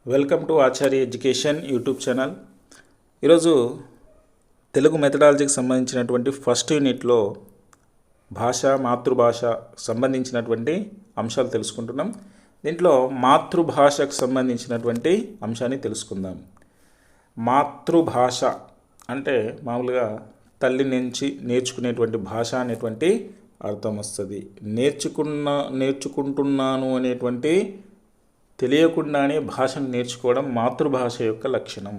Welcome to Acharya education YouTube channel. ఈరోజు తెలుగు మెథడాలజీకి సంబంధించినటువంటి first యూనిట్లో భాష మాతృభాష సంబంధించినటువంటి అంశాలు తెలుసుకుంటున్నాం. దీంట్లో మాతృభాషకు సంబంధించినటువంటి అంశాన్ని తెలుసుకుందాం. మాతృభాష అంటే మామూలుగా తల్లి నుంచి నేర్చుకునేటువంటి భాష అనేటువంటి అర్థం వస్తుంది. నేర్చుకుంటున్నాను అనేటువంటి తెలియకుండానే భాషను నేర్చుకోవడం మాతృభాష యొక్క లక్షణం.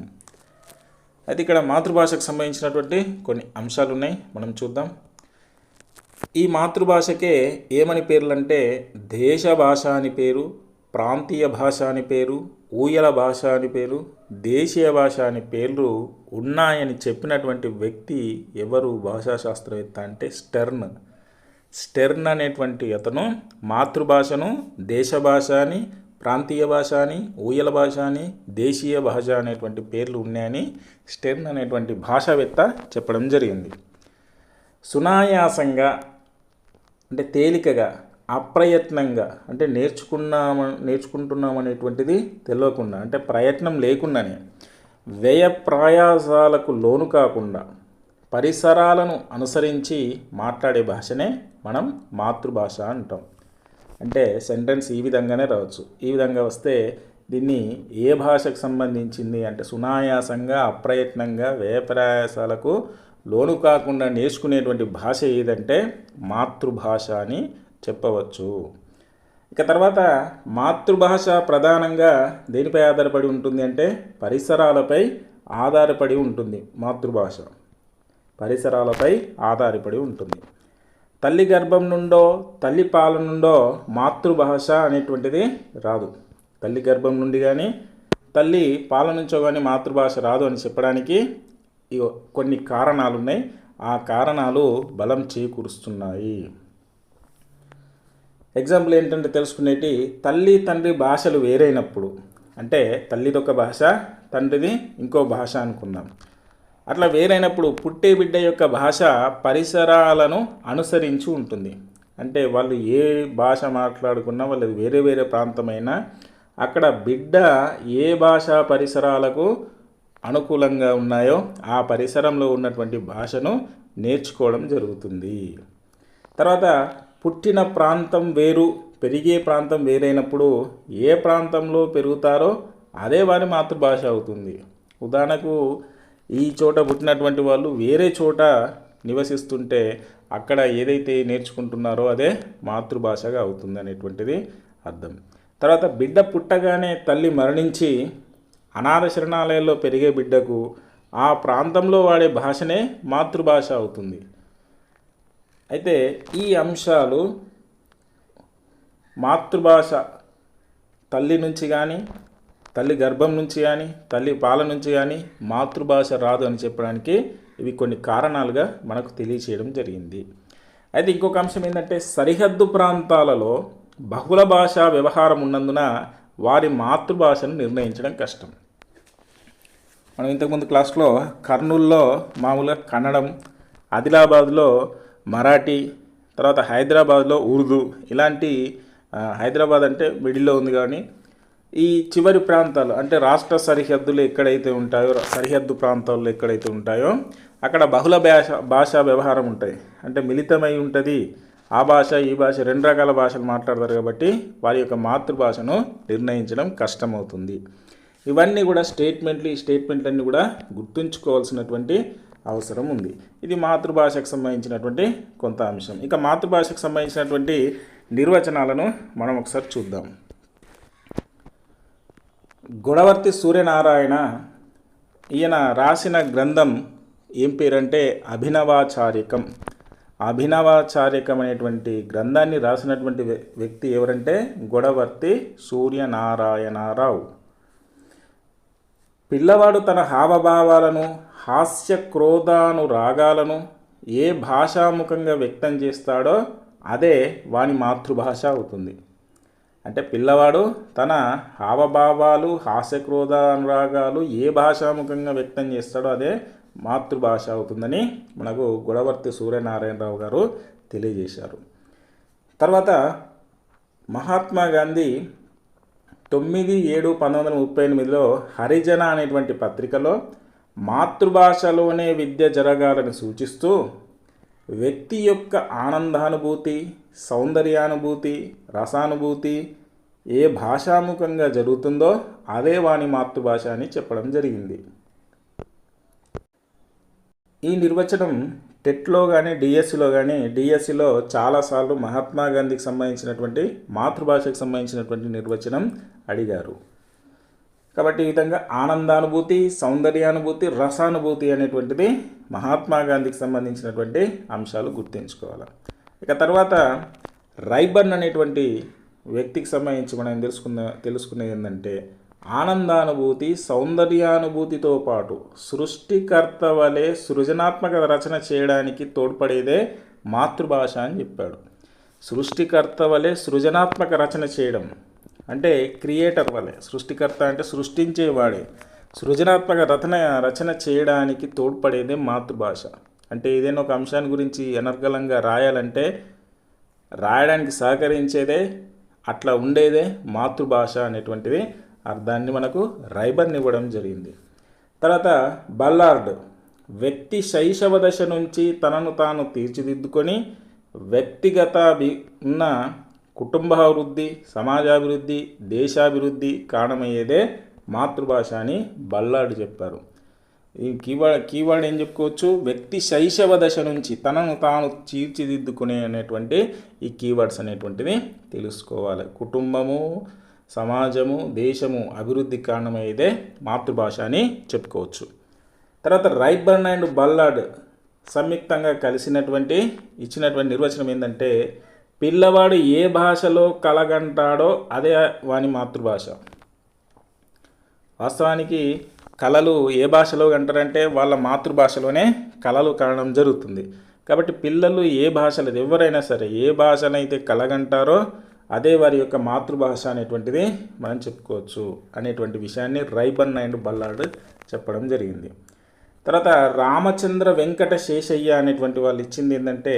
అయితే ఇక్కడ మాతృభాషకు సంబంధించినటువంటి కొన్ని అంశాలు ఉన్నాయి, మనం చూద్దాం. ఈ మాతృభాషకే ఏమని పేర్లు అంటే దేశ భాష అని పేరు, ప్రాంతీయ భాష అని పేరు, ఊయల భాష అని పేరు, దేశీయ భాష అని పేర్లు ఉన్నాయని చెప్పినటువంటి వ్యక్తి ఎవరు? భాషా శాస్త్రవేత్త అంటే స్టెర్న్ అనేటువంటి అతను మాతృభాషను దేశ భాష అని, ప్రాంతీయ భాష అని, ఊయల భాష అని, దేశీయ భాష అనేటువంటి పేర్లు ఉన్నాయని స్టెర్న్ అనేటువంటి భాషావేత్త చెప్పడం జరిగింది. సునాయాసంగా అంటే తేలికగా, అప్రయత్నంగా అంటే నేర్చుకుంటున్నాం అనేటువంటిది తెలియకుండా అంటే ప్రయత్నం లేకుండానే, వ్యయ ప్రయాసాలకు లోను కాకుండా పరిసరాలను అనుసరించి మాట్లాడే భాషనే మనం మాతృభాష అంటాం. అంటే సెంటెన్స్ ఈ విధంగానే రావచ్చు. ఈ విధంగా వస్తే దీన్ని ఏ భాషకు సంబంధించింది అంటే సునాయాసంగా, అప్రయత్నంగా, వ్యయప్రయాసాలకు లోను కాకుండా నేర్చుకునేటువంటి భాష ఏదంటే మాతృభాష అని చెప్పవచ్చు. ఇక తర్వాత మాతృభాష ప్రధానంగా దేనిపై ఆధారపడి ఉంటుంది అంటే పరిసరాలపై ఆధారపడి ఉంటుంది. మాతృభాష పరిసరాలపై ఆధారపడి ఉంటుంది. తల్లి గర్భం నుండో తల్లి పాల నుండో మాతృభాష అనేటువంటిది రాదు. తల్లి గర్భం నుండి కానీ తల్లి పాల నుంచో కానీ మాతృభాష రాదు అని చెప్పడానికి కొన్ని కారణాలు ఉన్నాయి. ఆ కారణాలు బలం చేకూరుస్తున్నాయి. ఎగ్జాంపుల్ ఏంటంటే తెలుసుకునేటి, తల్లి తండ్రి భాషలు వేరైనప్పుడు అంటే తల్లిది ఒక భాష, తండ్రిది ఇంకో భాష అనుకుందాం. అట్లా వేరైనప్పుడు పుట్టే బిడ్డ యొక్క భాష పరిసరాలను అనుసరించి ఉంటుంది. అంటే వాళ్ళు ఏ భాష మాట్లాడుకున్నా, వాళ్ళది వేరే వేరే ప్రాంతమైనా అక్కడ బిడ్డ ఏ భాషా పరిసరాలకు అనుకూలంగా ఉన్నాయో ఆ పరిసరంలో ఉన్నటువంటి భాషను నేర్చుకోవడం జరుగుతుంది. తర్వాత పుట్టిన ప్రాంతం వేరు, పెరిగే ప్రాంతం వేరైనప్పుడు ఏ ప్రాంతంలో పెరుగుతారో అదే వారి మాతృభాష అవుతుంది. ఉదాహరణకు ఈ చోట పుట్టినటువంటి వాళ్ళు వేరే చోట నివసిస్తుంటే అక్కడ ఏదైతే నేర్చుకుంటున్నారో అదే మాతృభాషగా అవుతుంది అనేటువంటిది అర్థం. తర్వాత బిడ్డ పుట్టగానే తల్లి మరణించి అనాథ శరణాలయాల్లో పెరిగే బిడ్డకు ఆ ప్రాంతంలో వాడే భాషనే మాతృభాష అవుతుంది. అయితే ఈ అంశాలు మాతృభాష తల్లి నుంచి కానీ, తల్లి గర్భం నుంచి కానీ, తల్లి పాల నుంచి కానీ మాతృభాష రాదు అని చెప్పడానికి ఇవి కొన్ని కారణాలుగా మనకు తెలియచేయడం జరిగింది. అయితే ఇంకొక అంశం ఏంటంటే సరిహద్దు ప్రాంతాలలో బహుళ భాషా వ్యవహారం ఉన్నందున వారి మాతృభాషను నిర్ణయించడం కష్టం. మనం ఇంతకుముందు క్లాస్లో కర్నూలులో మామూలుగా కన్నడం, ఆదిలాబాద్లో మరాఠీ, తర్వాత హైదరాబాద్లో ఉర్దూ, ఇలాంటి హైదరాబాద్ అంటే మిడిల్లో ఉంది కానీ ఈ చివరి ప్రాంతాలు అంటే రాష్ట్ర సరిహద్దులు ఎక్కడైతే ఉంటాయో, సరిహద్దు ప్రాంతాల్లో ఎక్కడైతే ఉంటాయో అక్కడ బహుళ భాషా వ్యవహారం ఉంటాయి. అంటే మిళితమై ఉంటుంది. ఆ భాష ఈ భాష రెండు రకాల భాషలు మాట్లాడతారు కాబట్టి వారి యొక్క మాతృభాషను నిర్ణయించడం కష్టమవుతుంది. ఇవన్నీ కూడా స్టేట్మెంట్లన్నీ కూడా గుర్తుంచుకోవాల్సినటువంటి అవసరం ఉంది. ఇది మాతృభాషకు సంబంధించినటువంటి కొంత అంశం. ఇక మాతృభాషకు సంబంధించినటువంటి నిర్వచనాలను మనం ఒకసారి చూద్దాం. గుణవర్తి సూర్యనారాయణ ఈయన రాసిన గ్రంథం ఏం పేరంటే అభినవాచారికం. అభినవాచారికం అనేటువంటి గ్రంథాన్ని రాసినటువంటి వ్యక్తి ఎవరంటే గుణవర్తి సూర్యనారాయణరావు. పిల్లవాడు తన హావభావాలను, హాస్య క్రోధానురాగాలను ఏ భాషాముఖంగా వ్యక్తం చేస్తాడో అదే వాని మాతృభాష అవుతుంది. అంటే పిల్లవాడు తన హావభావాలు, హాస్యక్రోధ అనురాగాలు ఏ భాషాముఖంగా వ్యక్తం చేస్తాడో అదే మాతృభాష అవుతుందని మనకు గుణవర్తి సూర్యనారాయణరావు గారు తెలియజేశారు. తర్వాత మహాత్మా గాంధీ 9/7/1938లో హరిజన అనేటువంటి పత్రికలో మాతృభాషలోనే విద్య జరగాలని సూచిస్తూ వ్యక్తి యొక్క ఆనందానుభూతి, సౌందర్యానుభూతి, రసానుభూతి ఏ భాషాముఖంగా జరుగుతుందో అదే వాని మాతృభాష అని చెప్పడం జరిగింది. ఈ నిర్వచనం టెట్లో కానీ డిఎస్సిలో చాలాసార్లు మహాత్మా గాంధీకి సంబంధించినటువంటి మాతృభాషకు సంబంధించినటువంటి నిర్వచనం అడిగారు. కాబట్టి ఈ విధంగా ఆనందానుభూతి, సౌందర్యానుభూతి, రసానుభూతి అనేటువంటిది మహాత్మా గాంధీకి సంబంధించినటువంటి అంశాలు గుర్తుంచుకోవాలి. ఇక తర్వాత రైబర్న్ అనేటువంటి వ్యక్తికి సంబంధించి మనం తెలుసుకునేది ఏంటంటే ఆనందానుభూతి, సౌందర్యానుభూతితో పాటు సృష్టికర్త వలె సృజనాత్మక రచన చేయడానికి తోడ్పడేదే మాతృభాష అని చెప్పాడు. సృష్టికర్త వలె సృజనాత్మక రచన చేయడం అంటే క్రియేటర్ వలె, సృష్టికర్త అంటే సృష్టించేవాడే, సృజనాత్మక రచన చేయడానికి తోడ్పడేదే మాతృభాష. అంటే ఏదైనా ఒక అంశాన్ని గురించి అనర్గళంగా రాయాలంటే రాయడానికి సహకరించేదే, అట్లా ఉండేదే మాతృభాష అనేటువంటిది అర్థాన్ని మనకు రైబర్న్ ఇవ్వడం జరిగింది. తర్వాత బల్లార్డ్ వ్యక్తి శైశవ దశ నుంచి తనను తాను తీర్చిదిద్దుకొని వ్యక్తిగత ఉన్న కుటుంబాభివృద్ధి, సమాజాభివృద్ధి, దేశాభివృద్ధి కారణమయ్యేదే మాతృభాష అని బల్లార్డ్ చెప్పారు. ఈ కీవర్డ్ ఏం చెప్పుకోవచ్చు, వ్యక్తి శైశవ దశ నుంచి తనను తాను తీర్చిదిద్దుకునే అనేటువంటి ఈ కీవర్డ్స్ అనేటువంటివి తెలుసుకోవాలి. కుటుంబము, సమాజము, దేశము అభివృద్ధి కారణమయ్యేదే మాతృభాష అని చెప్పుకోవచ్చు. తర్వాత రైబర్న్ అండ్ బల్లార్డ్ సంయుక్తంగా ఇచ్చినటువంటి నిర్వచనం ఏంటంటే పిల్లవాడు ఏ భాషలో కలగంటాడో అదే వాని మాతృభాష. వాస్తవానికి కళలు ఏ భాషలో కంటారంటే వాళ్ళ మాతృభాషలోనే కళలు కనడం జరుగుతుంది. కాబట్టి పిల్లలు ఏ భాషలో ఎవరైనా సరే ఏ భాషనైతే కలగంటారో అదే వారి యొక్క మాతృభాష అనేటువంటిది మనం చెప్పుకోవచ్చు అనేటువంటి విషయాన్ని రైబర్న్ అండ్ బల్లార్డ్ చెప్పడం జరిగింది. తర్వాత రామచంద్ర వెంకట శేషయ్య అనేటువంటి వాళ్ళు ఇచ్చింది ఏంటంటే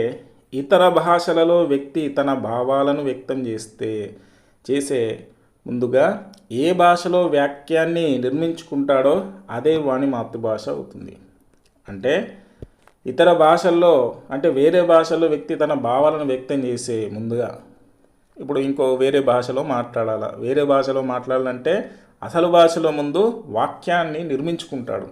ఇతర భాషలలో వ్యక్తి తన భావాలను వ్యక్తం చేసే ముందుగా ఏ భాషలో వాక్యాన్ని నిర్మించుకుంటాడో అదే వాని మాతృభాష అవుతుంది. అంటే ఇతర భాషల్లో అంటే వేరే భాషలో వ్యక్తి తన భావాలను వ్యక్తం చేసే ముందుగా ఇప్పుడు వేరే భాషలో మాట్లాడాలంటే అసలు భాషలో ముందు వాక్యాన్ని నిర్మించుకుంటాడు.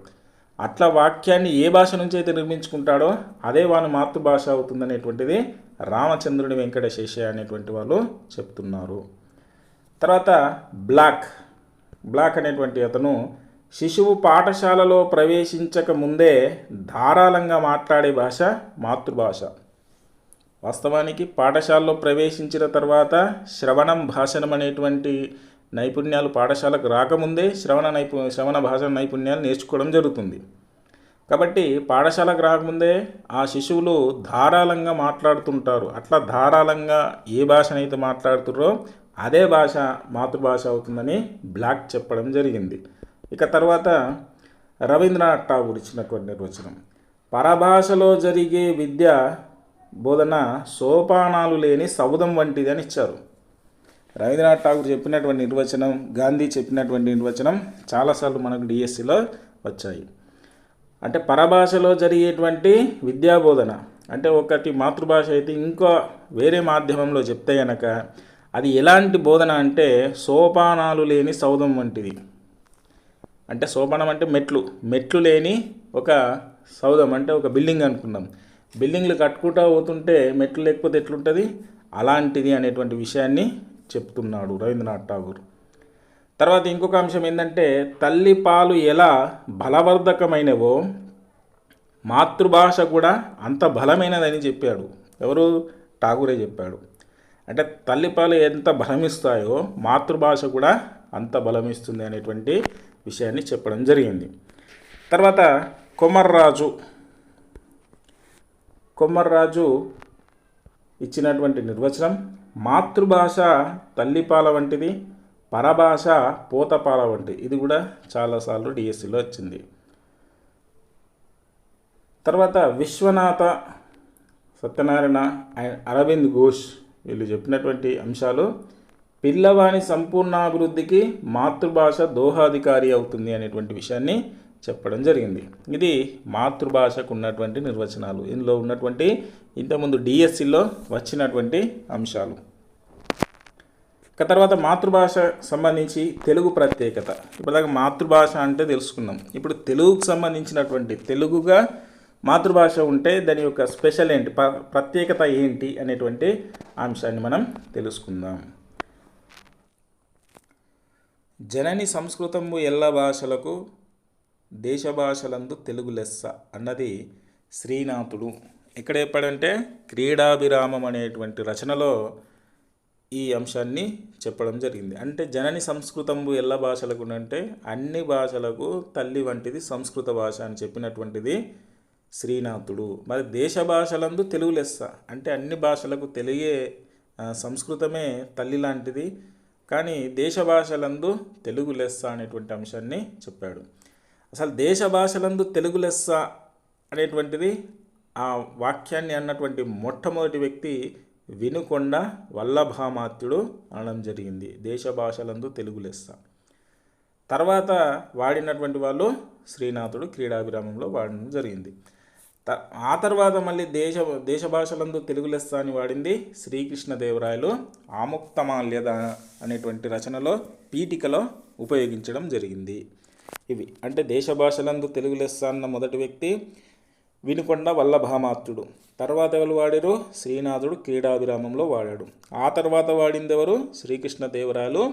అట్లా వాక్యాన్ని ఏ భాష నుంచి అయితే నిర్మించుకుంటాడో అదే వాని మాతృభాష అవుతుందనేటువంటిది రామచంద్రుని వెంకట శేషయ్య అనేటువంటి వాళ్ళు చెప్తున్నారు. తర్వాత బ్లాక్ అనేటువంటి అతను శిశువు పాఠశాలలో ప్రవేశించక ముందే ధారాళంగా మాట్లాడే భాష మాతృభాష. వాస్తవానికి పాఠశాలలో ప్రవేశించిన తర్వాత శ్రవణం, భాషణం అనేటువంటి నైపుణ్యాలు పాఠశాలకు రాకముందే శ్రవణ భాష నైపుణ్యాలు నేర్చుకోవడం జరుగుతుంది. కాబట్టి పాఠశాలకు రాకముందే ఆ శిశువులు ధారాళంగా మాట్లాడుతుంటారు. అట్లా ధారాళంగా ఏ భాషనైతే మాట్లాడుతారో అదే భాష మాతృభాష అవుతుందని బ్లాక్ చెప్పడం జరిగింది. ఇక తర్వాత రవీంద్రనాథ్ ఠాగూర్ ఇచ్చినటువంటి నిర్వచనం పరభాషలో జరిగే విద్య బోధన సోపానాలు లేని సౌధం వంటిది అని ఇచ్చారు. రవీంద్రనాథ్ ఠాగూర్ చెప్పినటువంటి నిర్వచనం, గాంధీ చెప్పినటువంటి నిర్వచనం చాలాసార్లు మనకు డిఎస్సిలో వచ్చాయి. అంటే పరభాషలో జరిగేటువంటి విద్యాబోధన అంటే ఒకటి మాతృభాష అయితే ఇంకో వేరే మాధ్యమంలో చెప్తే కనుక అది ఎలాంటి బోధన అంటే సోపానాలు లేని సౌధం వంటిది. అంటే సోపానం అంటే మెట్లు లేని ఒక సౌధం అంటే ఒక బిల్డింగ్ అనుకున్నాం. బిల్డింగ్లు కట్టుకుంటూ పోతుంటే మెట్లు లేకపోతే ఎట్లుంటుంది, అలాంటిది అనేటువంటి విషయాన్ని చెప్తున్నాడు రవీంద్రనాథ్ ఠాగూర్. తర్వాత ఇంకొక అంశం ఏంటంటే తల్లి పాలు ఎలా బలవర్ధకమైనవో మాతృభాష కూడా అంత బలమైనదని చెప్పాడు. ఎవరు? ఠాగూరే చెప్పాడు. అంటే తల్లిపాలు ఎంత బలమిస్తాయో మాతృభాష కూడా అంత బలమిస్తుంది అనేటువంటి విషయాన్ని చెప్పడం జరిగింది. తర్వాత కొమర్రాజు ఇచ్చినటువంటి నిర్వచనం మాతృభాష తల్లిపాల వంటిది, పరభాష పోతపాల వంటి. ఇది కూడా చాలాసార్లు డిఎస్సిలో వచ్చింది. తర్వాత విశ్వనాథ సత్యనారాయణ, అరవింద్ ఘోష్ వీళ్ళు చెప్పినటువంటి అంశాలు పిల్లవాని సంపూర్ణాభివృద్ధికి మాతృభాష దోహాధికారి అవుతుంది అనేటువంటి విషయాన్ని చెప్పడం జరిగింది. ఇది మాతృభాషకు ఉన్నటువంటి నిర్వచనాలు. ఇందులో ఉన్నటువంటి ఇంతకుముందు డిఎస్సిలో వచ్చినటువంటి అంశాలు. తర్వాత మాతృభాష సంబంధించి తెలుగు ప్రత్యేకత. ఇప్పటిదాకా మాతృభాష అంటే తెలుసుకున్నాం. ఇప్పుడు తెలుగుకు సంబంధించినటువంటి తెలుగుగా మాతృభాష ఉంటే దాని యొక్క స్పెషల్ ఏంటి, ప్రత్యేకత ఏంటి అనేటువంటి అంశాన్ని మనం తెలుసుకుందాం. జనని సంస్కృతంబు ఎల్ల భాషలకు దేశ భాషలందు తెలుగు లెస్స అన్నది శ్రీనాథుడు ఎక్కడ చెప్పాడంటే క్రీడాభిరామం అనేటువంటి రచనలో ఈ అంశాన్ని చెప్పడం జరిగింది. అంటే జనని సంస్కృతంబు ఎల్ల భాషలకు అంటే అన్ని భాషలకు తల్లి వంటిది సంస్కృత భాష అని చెప్పినటువంటిది శ్రీనాథుడు. మరి దేశ భాషలందు తెలుగు లెస్స అంటే అన్ని భాషలకు తెలుగే, సంస్కృతమే తల్లి లాంటిది, కానీ దేశ భాషలందు తెలుగు లెస్స అనేటువంటి అంశాన్ని చెప్పాడు. అసలు దేశ భాషలందు తెలుగు లెస్స అనేటువంటిది ఆ వాక్యాన్ని అన్నటువంటి మొట్టమొదటి వ్యక్తి వినుకొండ వల్లభామాత్యుడు అనడం జరిగింది. దేశ భాషలందు తెలుగు లెస్స. తర్వాత వాడినటువంటి వాళ్ళు శ్రీనాథుడు క్రీడాభిరామంలో వాడడం జరిగింది. ఆ తర్వాత మళ్ళీ దేశ భాషలందు తెలుగు లెస్స అని వాడింది శ్రీకృష్ణదేవరాయలు ఆముక్తమాల్యద అనేటువంటి రచనలో పీఠికలో ఉపయోగించడం జరిగింది. ఇవి అంటే దేశ భాషలందు తెలుగు లెస్స అన్న మొదటి వ్యక్తి వినుకొండ వల్లభామాత్యుడు. తర్వాత ఎవరు వాడారు? శ్రీనాథుడు క్రీడాభిరామంలో వాడాడు. ఆ తర్వాత వాడింది ఎవరు? శ్రీకృష్ణదేవరాయలు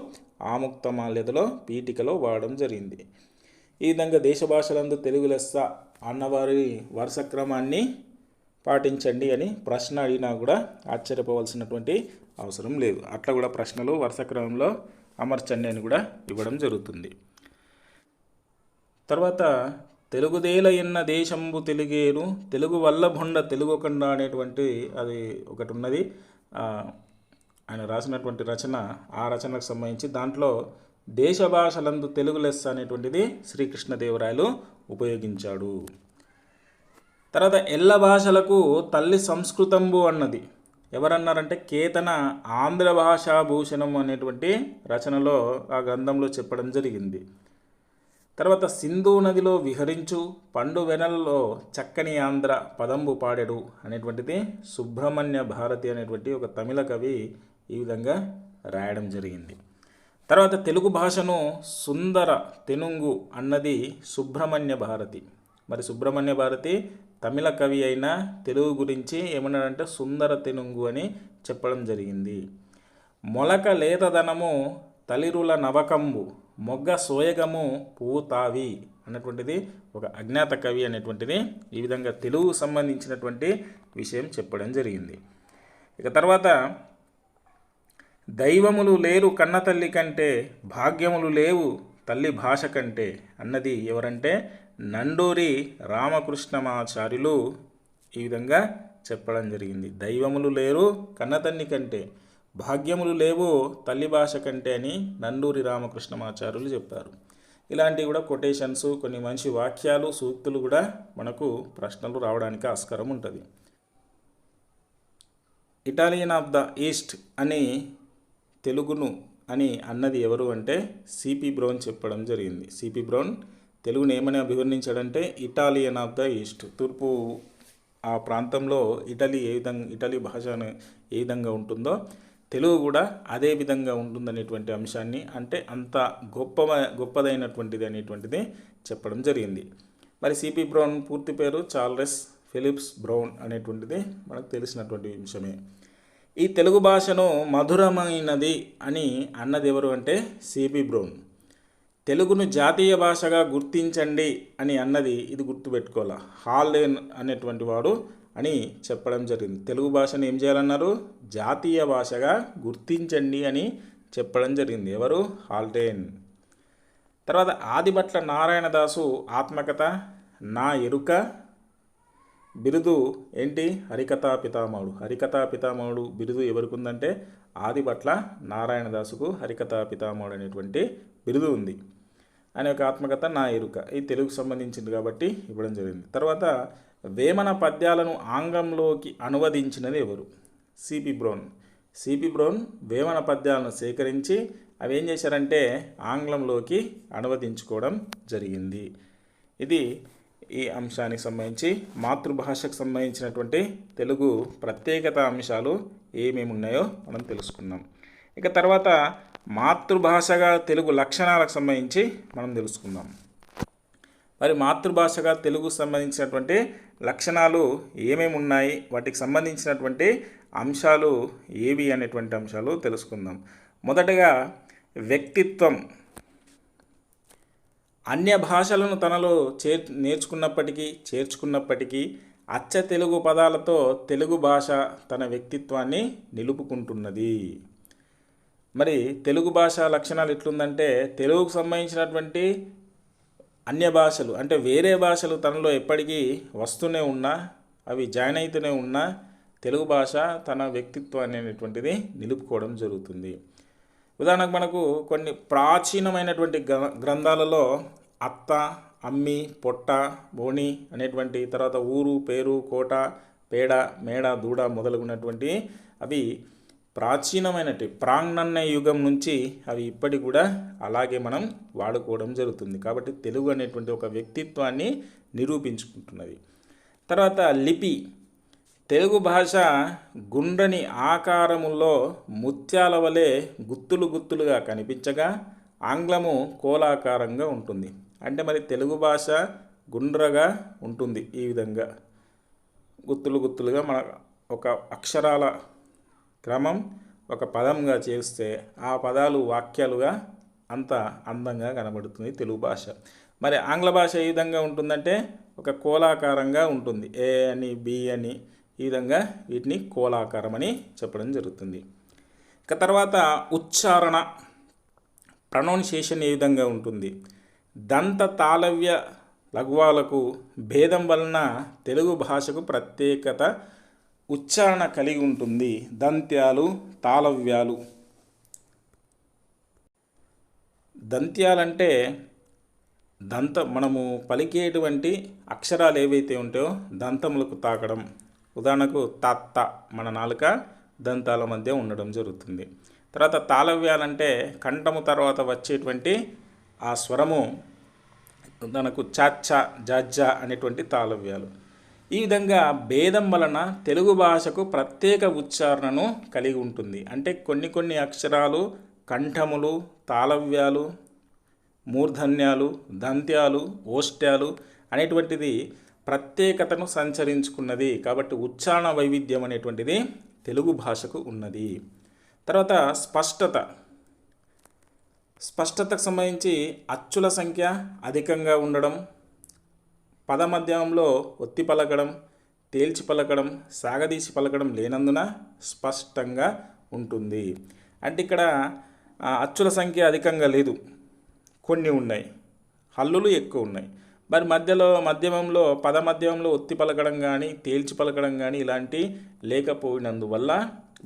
ఆముక్తమాల్యదలో పీఠికలో వాడడం జరిగింది. ఈ విధంగా దేశ భాషలందు తెలుగు లెస్స అన్నవారి వరుస క్రమాన్ని పాటించండి అని ప్రశ్న అడిగినా కూడా ఆశ్చర్యపోవాల్సినటువంటి అవసరం లేదు. అట్లా కూడా ప్రశ్నలు వరుస క్రమంలో అమర్చండి అని కూడా ఇవ్వడం జరుగుతుంది. తర్వాత తెలుగుదేల ఎన్న దేశంబు తెలుగేరు తెలుగు వల్లభొండ తెలుగుకొండ అనేటువంటి అది ఒకటి ఉన్నది. ఆయన రాసినటువంటి రచన, ఆ రచనకు సంబంధించి దాంట్లో దేశ భాషలందు తెలుగు లెస్స అనేటువంటిది శ్రీకృష్ణదేవరాయలు ఉపయోగించాడు. తర్వాత ఎల్ల భాషలకు తల్లి సంస్కృతంబు అన్నది ఎవరన్నారంటే కేతన ఆంధ్ర భాషాభూషణం అనేటువంటి రచనలో ఆ గ్రంథంలో చెప్పడం జరిగింది. తర్వాత సింధు నదిలో విహరించు పండు వెనల్లో చక్కని ఆంధ్ర పదంబు పాడెడు అనేటువంటిది సుబ్రహ్మణ్య భారతి అనేటువంటి ఒక తమిళ కవి ఈ విధంగా రాయడం జరిగింది. తర్వాత తెలుగు భాషను సుందర తెనుంగు అన్నది సుబ్రహ్మణ్య భారతి. మరి సుబ్రహ్మణ్య భారతి తమిళ కవి అయిన తెలుగు గురించి ఏమన్నాడంటే సుందర తెనుంగు అని చెప్పడం జరిగింది. మొలక లేతదనము తలిరుల నవకంబు మొగ్గ సోయగము పువ్వు తావి అన్నటువంటిది ఒక అజ్ఞాత కవి అనేటువంటిది ఈ విధంగా తెలుగు సంబంధించినటువంటి విషయం చెప్పడం జరిగింది. ఇక తర్వాత దైవములు లేరు కన్న తల్లి కంటే భాగ్యములు లేవు తల్లి భాష కంటే అన్నది ఎవరంటే నండూరి రామకృష్ణమాచార్యులు ఈ విధంగా చెప్పడం జరిగింది. దైవములు లేరు కన్నతల్లి కంటే భాగ్యములు లేవు తల్లి భాష కంటే అని నండూరి రామకృష్ణమాచార్యులు చెప్పారు. ఇలాంటివి కూడా కొటేషన్స్, కొన్ని మంచి వాక్యాలు, సూక్తులు కూడా మనకు ప్రశ్నలు రావడానికి ఆస్కారం ఉంటుంది. ఇటాలియన్ ఆఫ్ ద ఈస్ట్ అని తెలుగును అని అన్నది ఎవరు అంటే సిపి బ్రౌన్ చెప్పడం జరిగింది. సిపి బ్రౌన్ తెలుగును ఏమని అభివర్ణించాడంటే ఇటాలియన్ ఆఫ్ ద ఈస్ట్. తూర్పు ఆ ప్రాంతంలో ఇటలీ భాష ఏ విధంగా ఉంటుందో తెలుగు కూడా అదే విధంగా ఉంటుందనేటువంటి అంశాన్ని, అంటే అంత గొప్పదైనటువంటిది అనేటువంటిది చెప్పడం జరిగింది. మరి సిపి బ్రౌన్ పూర్తి పేరు చార్లెస్ ఫిలిప్స్ బ్రౌన్ అనేటువంటిది మనకు తెలిసినటువంటి అంశమే. ఈ తెలుగు భాషను మధురమైనది అని అన్నది ఎవరు అంటే సిపి బ్రౌన్. తెలుగును జాతీయ భాషగా గుర్తించండి అని అన్నది, ఇది గుర్తుపెట్టుకోవాలి, హాల్డేన్ అనేటువంటి వాడు అని చెప్పడం జరిగింది. తెలుగు భాషను ఏం చేయాలన్నారు? జాతీయ భాషగా గుర్తించండి అని చెప్పడం జరిగింది. ఎవరు? హాల్డేన్. తర్వాత ఆదిభట్ల నారాయణదాసు ఆత్మకథ నా ఎరుక బిరుదు ఏంటి? హరికథా పితామహుడు. హరికథా పితామహుడు బిరుదు ఎవరికి ఉందంటే ఆదిభట్ల నారాయణదాసుకు హరికథా పితామహుడు అనేటువంటి బిరుదు ఉంది. ఆయన యొక్క ఆత్మకథ నా ఎరుక ఇది తెలుగుకు సంబంధించింది కాబట్టి ఇవ్వడం జరిగింది. తర్వాత వేమన పద్యాలను ఆంగ్లంలోకి అనువదించినది ఎవరు? CP brown. CP brown Vemana పద్యాలను సేకరించి అవి ఏం చేశారంటే ఆంగ్లంలోకి అనువదించుకోవడం జరిగింది. ఇది ఈ అంశానికి సంబంధించి మాతృభాషకు సంబంధించినటువంటి తెలుగు ప్రత్యేకత అంశాలు ఏమేమి ఉన్నాయో మనం తెలుసుకున్నాం. ఇక తర్వాత మాతృభాషగా తెలుగు లక్షణాలకు సంబంధించి మనం తెలుసుకుందాం. మరి మాతృభాషగా తెలుగుకు సంబంధించినటువంటి లక్షణాలు ఏమేమి ఉన్నాయి, వాటికి సంబంధించినటువంటి అంశాలు ఏవి అనేటువంటి అంశాలు తెలుసుకుందాం. మొదటగా వ్యక్తిత్వం. అన్య భాషలను తనలో చేర్చుకున్నప్పటికీ అచ్చ తెలుగు పదాలతో తెలుగు భాష తన వ్యక్తిత్వాన్ని నిలుపుకుంటున్నది. మరి తెలుగు భాష లక్షణాలు ఎట్లుందంటే తెలుగుకు సంబంధించినటువంటి అన్య భాషలు అంటే వేరే భాషలు తనలో ఎప్పటికీ వస్తూనే ఉన్నా, అవి జాయిన్ అవుతూనే ఉన్నా తెలుగు భాష తన వ్యక్తిత్వాన్ని అనేటువంటిది నిలుపుకోవడం జరుగుతుంది. ఉదాహరణకు మనకు కొన్ని ప్రాచీనమైనటువంటి గ్రంథాలలో అత్త, అమ్మి, పొట్ట, బోని అనేటువంటి, తర్వాత ఊరు, పేరు, కోట, పేడ, మేడ, దూడ మొదలుగున్నటువంటి అవి ప్రాచీనమైనటి ప్రాంగణ్య యుగం నుంచి అవి ఇప్పటికి కూడా అలాగే మనం వాడుకోవడం జరుగుతుంది. కాబట్టి తెలుగు అనేటువంటి ఒక వ్యక్తిత్వాన్ని నిరూపించుకుంటున్నది. తర్వాత లిపి. తెలుగు భాష గుండ్రని ఆకారములో ముత్యాల వలె గుత్తులుగా కనిపించగా ఆంగ్లము కోలాకారంగా ఉంటుంది. అంటే మరి తెలుగు భాష గుండ్రగా ఉంటుంది. ఈ విధంగా గుత్తులుగా మన ఒక అక్షరాల క్రమం ఒక పదంగా చేస్తే ఆ పదాలు వాక్యాలుగా అంత అందంగా కనబడుతుంది తెలుగు భాష. మరి ఆంగ్ల భాష ఏ విధంగా ఉంటుందంటే ఒక కోలాకారంగా ఉంటుంది. ఏ అని, బి అని, ఈ విధంగా వీటిని కోలాకారం అని చెప్పడం జరుగుతుంది. ఇక తర్వాత ఉచ్చారణ, ప్రొనౌన్సియేషన్ ఏ విధంగా ఉంటుంది. దంత తాళవ్య లఘువాలకు భేదం వలన తెలుగు భాషకు ప్రత్యేకత ఉచ్చారణ కలిగి ఉంటుంది. దంత్యాలు, తాళవ్యాలు. దంత్యాలంటే మనము పలికేటువంటి అక్షరాలు ఏవైతే ఉంటాయో దంతములకు తాకడం. ఉదాహరణకు తత్త, మన నాలుక దంతాల మధ్య ఉండడం జరుగుతుంది. తర్వాత తాళవ్యాలంటే కంఠము తర్వాత వచ్చేటువంటి ఆ స్వరము మనకు చాచ్చ, జజ్జ అనేటువంటి తాళవ్యాలు. ఈ విధంగా భేదం వలన తెలుగు భాషకు ప్రత్యేక ఉచ్చారణను కలిగి ఉంటుంది. అంటే కొన్ని అక్షరాలు కంఠములు, తాళవ్యాలు, మూర్ధన్యాలు, దంత్యాలు, ఓష్ట్యాలు అనేటువంటిది ప్రత్యేకతను సంచరించుకున్నది. కాబట్టి ఉచ్చారణ వైవిధ్యం అనేటువంటిది తెలుగు భాషకు ఉన్నది. తర్వాత స్పష్టతకు సంబంధించి అచ్చుల సంఖ్య అధికంగా ఉండడం, పదమధ్యంలో ఒత్తి పలకడం, తేల్చి పలకడం, సాగదీసి పలకడం లేనందున స్పష్టంగా ఉంటుంది. అంటే ఇక్కడ అచ్చుల సంఖ్య అధికంగా లేదు, కొన్ని ఉన్నాయి, హల్లులు ఎక్కువ ఉన్నాయి. మరి మధ్యమంలో పదమధ్యంలో ఒత్తి పలకడం కానీ తేల్చి పలకడం కానీ ఇలాంటి లేకపోయినందువల్ల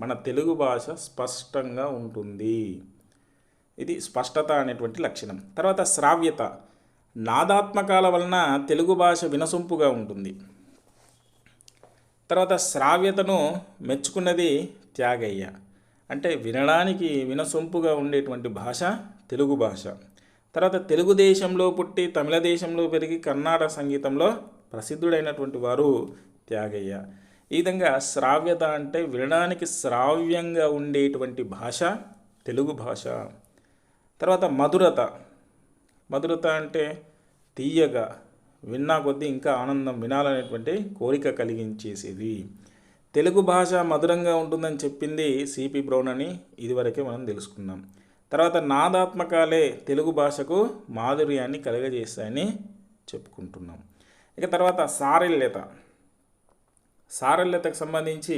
మన తెలుగు భాష స్పష్టంగా ఉంటుంది. ఇది స్పష్టత అనేటువంటి లక్షణం. తర్వాత శ్రావ్యత. నాదాత్మకాల వలన తెలుగు భాష వినసొంపుగా ఉంటుంది. తర్వాత శ్రావ్యతను మెచ్చుకున్నది త్యాగయ్య. అంటే వినడానికి వినసొంపుగా ఉండేటువంటి భాష తెలుగు భాష. తర్వాత తెలుగుదేశంలో పుట్టి తమిళ దేశంలో పెరిగి కర్ణాటక సంగీతంలో ప్రసిద్ధుడైనటువంటి వారు త్యాగయ్య. ఈ విధంగా శ్రావ్యత అంటే వినడానికి శ్రావ్యంగా ఉండేటువంటి భాష తెలుగు భాష. తర్వాత మధురత అంటే తీయగా, విన్నా కొద్దీ ఇంకా ఆనందం, వినాలనేటువంటి కోరిక కలిగించేసేది. తెలుగు భాష మధురంగా ఉంటుందని చెప్పింది సిపి బ్రౌన్ అని ఇదివరకే మనం తెలుసుకున్నాం. తర్వాత నాదాత్మకాలే తెలుగు భాషకు మాధుర్యాన్ని కలుగజేస్తాయని చెప్పుకుంటున్నాం. ఇక తర్వాత సారళ్యతకు సంబంధించి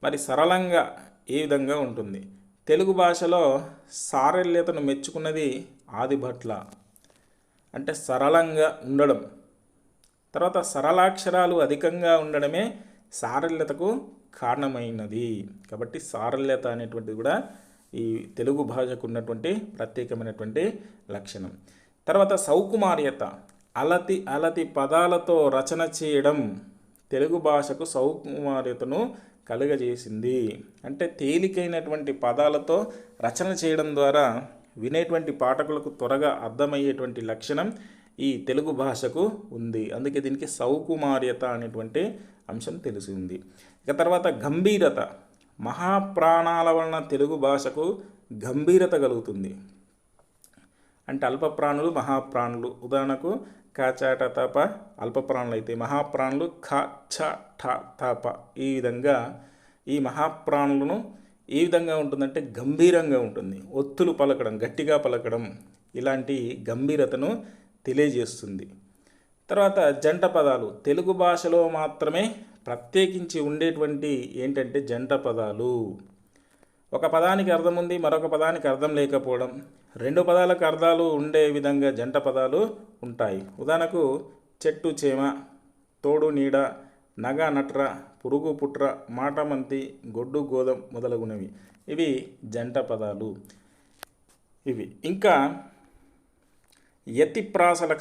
మరి సరళంగా ఏ విధంగా ఉంటుంది. తెలుగు భాషలో సారళ్యతను మెచ్చుకున్నది ఆదిభట్ల. అంటే సరళంగా ఉండడం. తర్వాత సరళాక్షరాలు అధికంగా ఉండడమే సారళ్యతకు కారణమైనది. కాబట్టి సారళ్యత అనేటువంటిది కూడా ఈ తెలుగు భాషకు ఉన్నటువంటి ప్రత్యేకమైనటువంటి లక్షణం. తర్వాత సౌకుమార్యత. అలతి పదాలతో రచన చేయడం తెలుగు భాషకు సౌకుమార్యతను కలుగజేసింది. అంటే తేలికైనటువంటి పదాలతో రచన చేయడం ద్వారా వినేటువంటి పాఠకులకు త్వరగా అర్థమయ్యేటువంటి లక్షణం ఈ తెలుగు భాషకు ఉంది. అందుకే దీనికి సౌకుమార్యత అనేటువంటి అంశం తెలిసి ఉంది. ఇక తర్వాత గంభీరత. మహాప్రాణాల వలన తెలుగు భాషకు గంభీరత కలుగుతుంది. అంటే అల్పప్రాణులు మహాప్రాణులు. ఉదాహరణకు కాచాట తప అల్పప్రాణులు అయితే, మహాప్రాణులు ఖ ఛ ఠ తప. ఈ విధంగా ఈ మహాప్రాణులను ఏ విధంగా ఉంటుందంటే గంభీరంగా ఉంటుంది. ఒత్తులు పలకడం, గట్టిగా పలకడం, ఇలాంటి గంభీరతను తెలియజేస్తుంది. తర్వాత జంట పదాలు. తెలుగు భాషలో మాత్రమే ప్రత్యేకించి ఉండేటువంటి ఏంటంటే జంట పదాలు. ఒక పదానికి అర్థం ఉంది, మరొక పదానికి అర్థం లేకపోవడం, రెండు పదాలకు అర్థాలు ఉండే విధంగా జంట పదాలు ఉంటాయి. ఉదాహరణకు చెట్టు చేమ, తోడు నీడ, నగ నట్ర, పురుగు పుట్ర, మాటమంతి, గొడ్డు గోధం మొదలగునవి. ఇవి జంట పదాలు. ఇవి ఇంకా యతిప్రాసలకు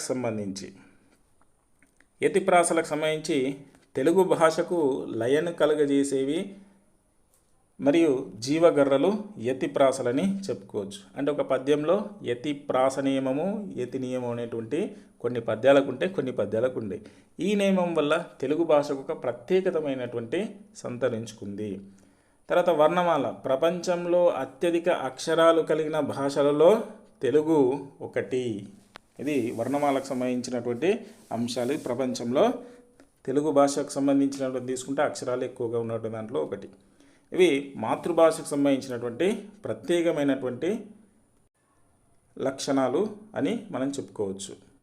సంబంధించి తెలుగు భాషకు లయను కలుగజేసేవి మరియు జీవగర్రలు యతిప్రాసలని చెప్పుకోవచ్చు. అంటే ఒక పద్యంలో యతిప్రాస నియమము, యతి నియమం అనేటువంటి కొన్ని పద్యాలకు ఉంటే, కొన్ని పద్యాలకు ఉండే. ఈ నియమం వల్ల తెలుగు భాషకు ఒక ప్రత్యేకతమైనటువంటి సంతరించుకుంది. తర్వాత వర్ణమాల. ప్రపంచంలో అత్యధిక అక్షరాలు కలిగిన భాషలలో తెలుగు ఒకటి. ఇది వర్ణమాలకు సంబంధించినటువంటి అంశాలు. ప్రపంచంలో తెలుగు భాషకు సంబంధించినటువంటి తీసుకుంటే అక్షరాలు ఎక్కువగా ఉన్నటువంటి దాంట్లో ఒకటి. ఇవి మాతృభాషకు సంబంధించినటువంటి ప్రత్యేకమైనటువంటి లక్షణాలు అని మనం చెప్పుకోవచ్చు.